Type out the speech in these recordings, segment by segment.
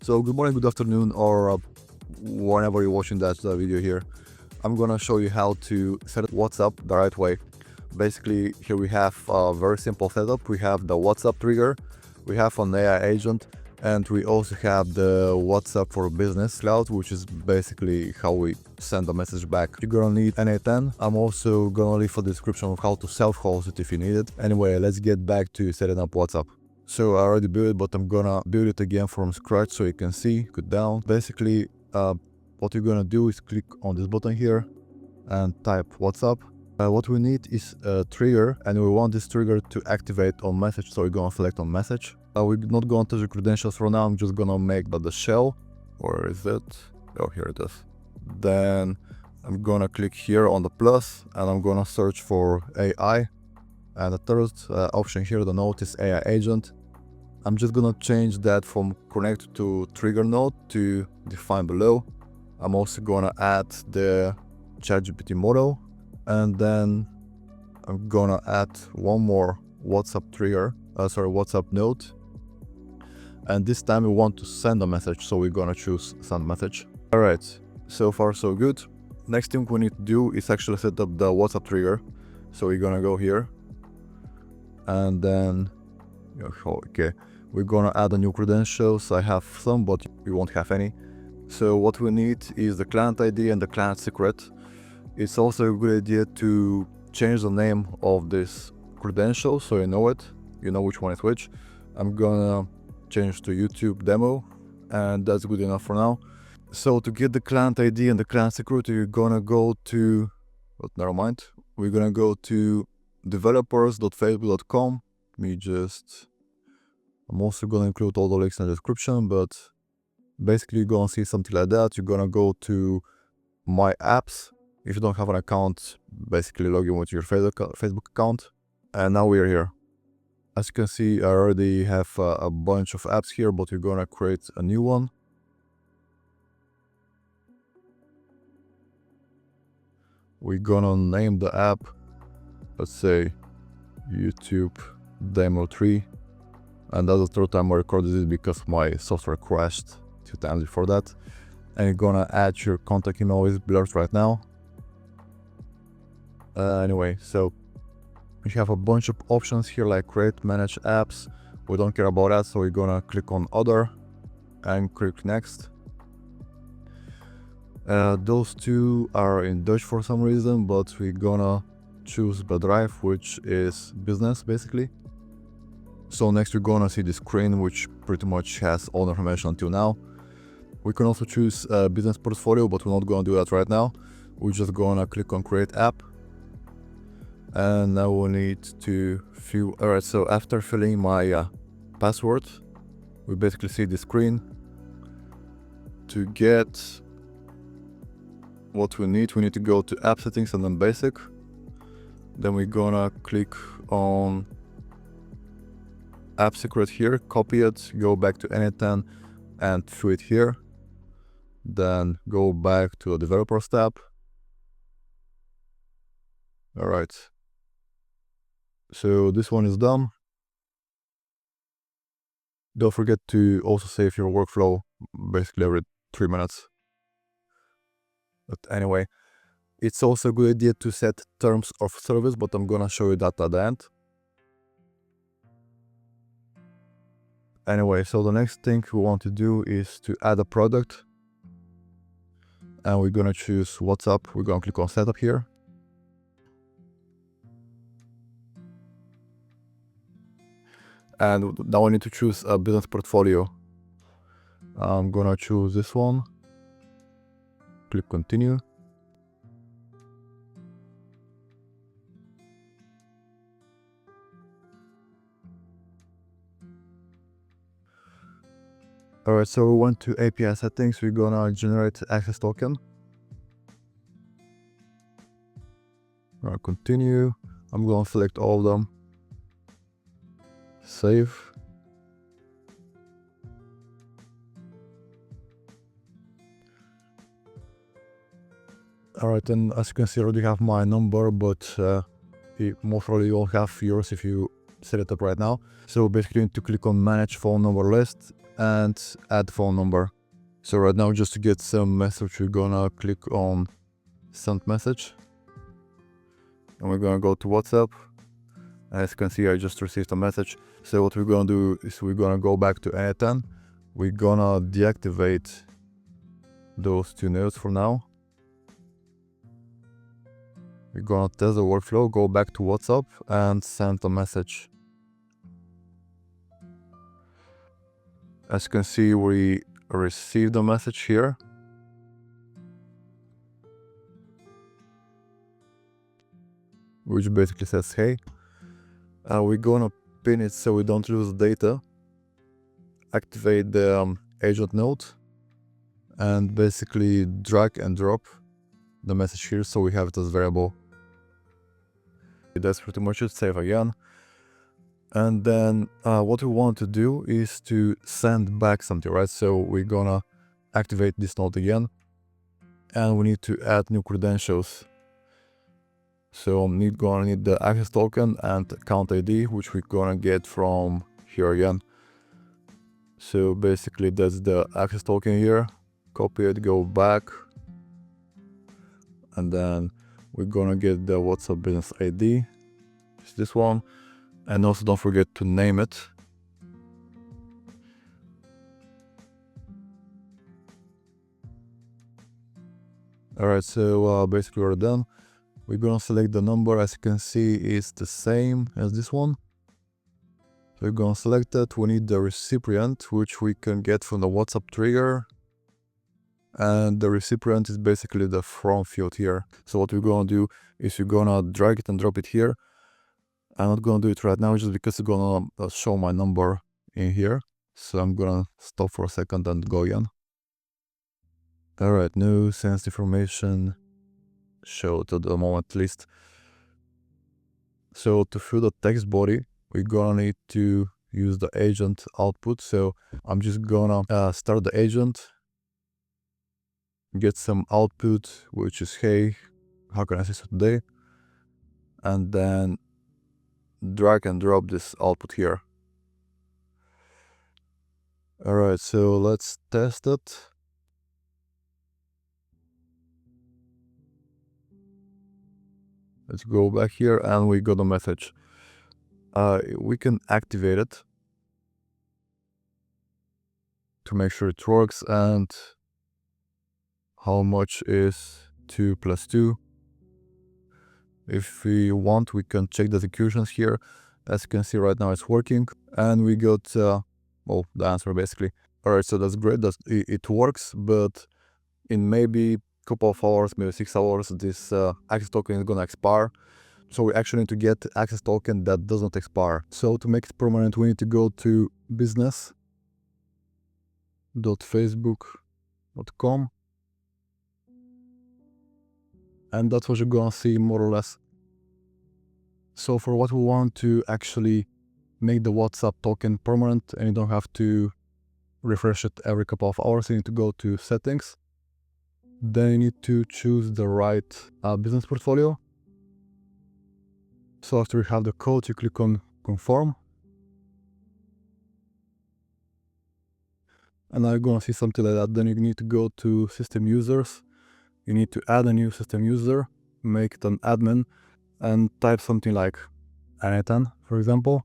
So good morning, good afternoon, or whenever you're watching that video here. I'm gonna show you how to set WhatsApp the right way. Basically, here we have a very simple setup. We have the WhatsApp trigger, we have an AI agent, and we also have the WhatsApp for Business cloud, which is basically how we send a message back. You're gonna need n8n. I'm also gonna leave a description of how to self-host it if you need it. Anyway, let's get back to setting up WhatsApp. So I already built it, but I'm gonna build it again from scratch so you can see. Go down. Basically, what you're gonna do is click on this button here and type WhatsApp. What we need is a trigger, and we want this trigger to activate on message, so we're gonna select on message. We're not gonna touch the credentials for now. I'm just gonna make the shell. Where is it? Oh, here it is. Then I'm gonna click here on the plus, and I'm gonna search for AI. And the third option here, the node, is AI agent. I'm just gonna change that from connect to trigger node to define below. I'm also gonna add the ChatGPT model, and then I'm gonna add one more WhatsApp trigger, WhatsApp node. And this time we want to send a message, so we're gonna choose send message. All right, so far so good. Next thing we need to do is actually set up the WhatsApp trigger. So we're gonna go here, and then okay, we're gonna add a new credentials. I have some, but we won't have any. So what we need is the client ID and the client secret. It's also a good idea to change the name of this credential so you know it, you know which one is which. I'm gonna change to YouTube demo, and that's good enough for now. So to get the client ID and the client security, you're gonna go to, but never mind. We're gonna go to developers.facebook.com. I'm also gonna include all the links in the description, but basically you're gonna see something like that. You're gonna go to my apps. If you don't have an account, basically log in with your Facebook account. And now we're here. As you can see, I already have a bunch of apps here, but we're gonna create a new one. We're gonna name the app, let's say YouTube Demo 3. And that's the third time I recorded this because my software crashed 2 times before that. And you're gonna add your contact email. Is blurred right now. Anyway, so we have a bunch of options here like create, manage apps. We don't care about that, so we're gonna click on other and click next. Those two are in Dutch for some reason, but we're gonna choose the drive, which is business basically. So next we're gonna see the screen, which pretty much has all the information until now. We can also choose a business portfolio, but we're not gonna do that right now. We're just gonna click on create app. And now we need to fill. Alright, so after filling my password, we basically see the screen. To get what we need to go to app settings and then basic. Then we're gonna click on app secret here, copy it, go back to n8n and fill it here. Then go back to the developers tab. All right. So this one is done. Don't forget to also save your workflow basically every 3 minutes. But anyway, it's also a good idea to set terms of service, but I'm gonna show you that at the end. Anyway, so the next thing we want to do is to add a product. And we're gonna choose WhatsApp. We're gonna click on setup here. And now I need to choose a business portfolio. I'm gonna choose this one. Click continue. Alright, so we went to API settings. We're gonna generate access token. Continue. I'm gonna select all of them. Save. Alright, and as you can see, I already have my number, but most probably you'll have yours if you set it up right now. So basically you need to click on manage phone number list, and add phone number. So right now, just to get some message, we're gonna click on send message, and we're gonna go to WhatsApp. As you can see, I just received a message. So what we're gonna do is we're gonna go back to n8n. We're gonna deactivate those two nodes for now. We're gonna test the workflow, go back to WhatsApp and send a message. As you can see, we received a message here. Which basically says, hey, we're gonna pin it so we don't lose data. Activate the agent node and basically drag and drop the message here so we have it as variable. That's pretty much it. Save again. And then what we want to do is to send back something, right? So we're gonna activate this node again, and we need to add new credentials. So I'm gonna need the access token and account ID, which we're gonna get from here again. So basically that's the access token here. Copy it, go back, and then we're gonna get the WhatsApp business ID. It's this one. And also don't forget to name it. Alright, so basically we're done. We're gonna select the number. As you can see, it's the same as this one. So we're gonna select that. We need the recipient, which we can get from the WhatsApp trigger. And the recipient is basically the from field here. So what we're gonna do is we're gonna drag it and drop it here. I'm not gonna do it right now just because it's gonna show my number in here. So I'm gonna stop for a second and go again. Alright, no sensitive information showed at the moment at least. So to fill the text body, we're gonna need to use the agent output. So I'm just gonna start the agent, get some output, which is, hey, how can I assist you today? And then drag and drop this output here. Alright, so let's test it. Let's go back here and we got a message. We can activate it to make sure it works. And how much is 2 plus 2? If we want, we can check the executions here. As you can see right now, it's working. And we got, well, the answer basically. Alright, so that's great. It works, but in maybe a couple of hours, maybe 6 hours, this access token is gonna expire. So we actually need to get access token that does not expire. So to make it permanent, we need to go to business.facebook.com. And that's what you're gonna see more or less. So for what we want to actually make the WhatsApp token permanent and you don't have to refresh it every couple of hours, you need to go to settings. Then you need to choose the right business portfolio. So after you have the code, you click on confirm. And now you're gonna see something like that. Then you need to go to system users. You need to add a new system user, make it an admin, and type something like n8n, for example.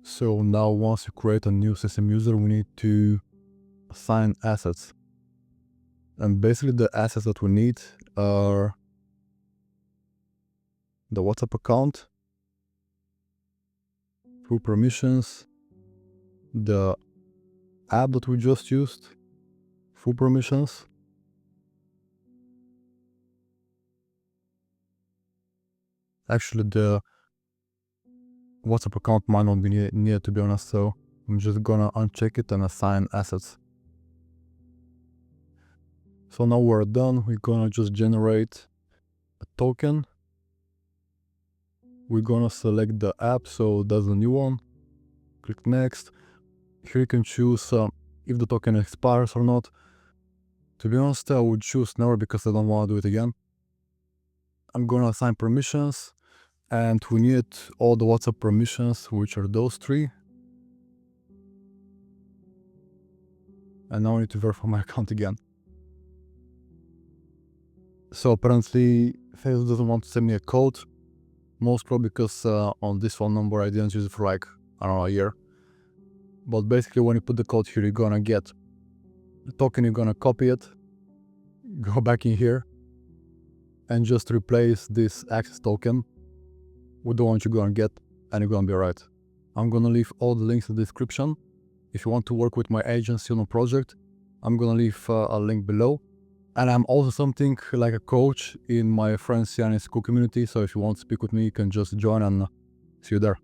So now once you create a new system user, we need to assign assets. And basically the assets that we need are the WhatsApp account, full permissions, the app that we just used, full permissions, actually the WhatsApp account might not be needed, to be honest, so I'm just gonna uncheck it and assign assets. So now we're done. We're gonna just generate a token. We're gonna select the app, so that's a new one. Click next. Here you can choose if the token expires or not. To be honest, I would choose never because I don't want to do it again. I'm gonna assign permissions, And we need all the WhatsApp permissions, which are those three. And now I need to verify my account again. So apparently Facebook doesn't want to send me a code, most probably because on this phone number I didn't use it for like, I don't know, a year. But basically when you put the code here, you're gonna get the token, you're gonna copy it, go back in here, and just replace this access token with the one you're gonna get, and you're gonna be alright. I'm gonna leave all the links in the description. If you want to work with my agency on a project, I'm gonna leave a link below. And I'm also something like a coach in my friends Yannis school community, so if you want to speak with me, you can just join and see you there.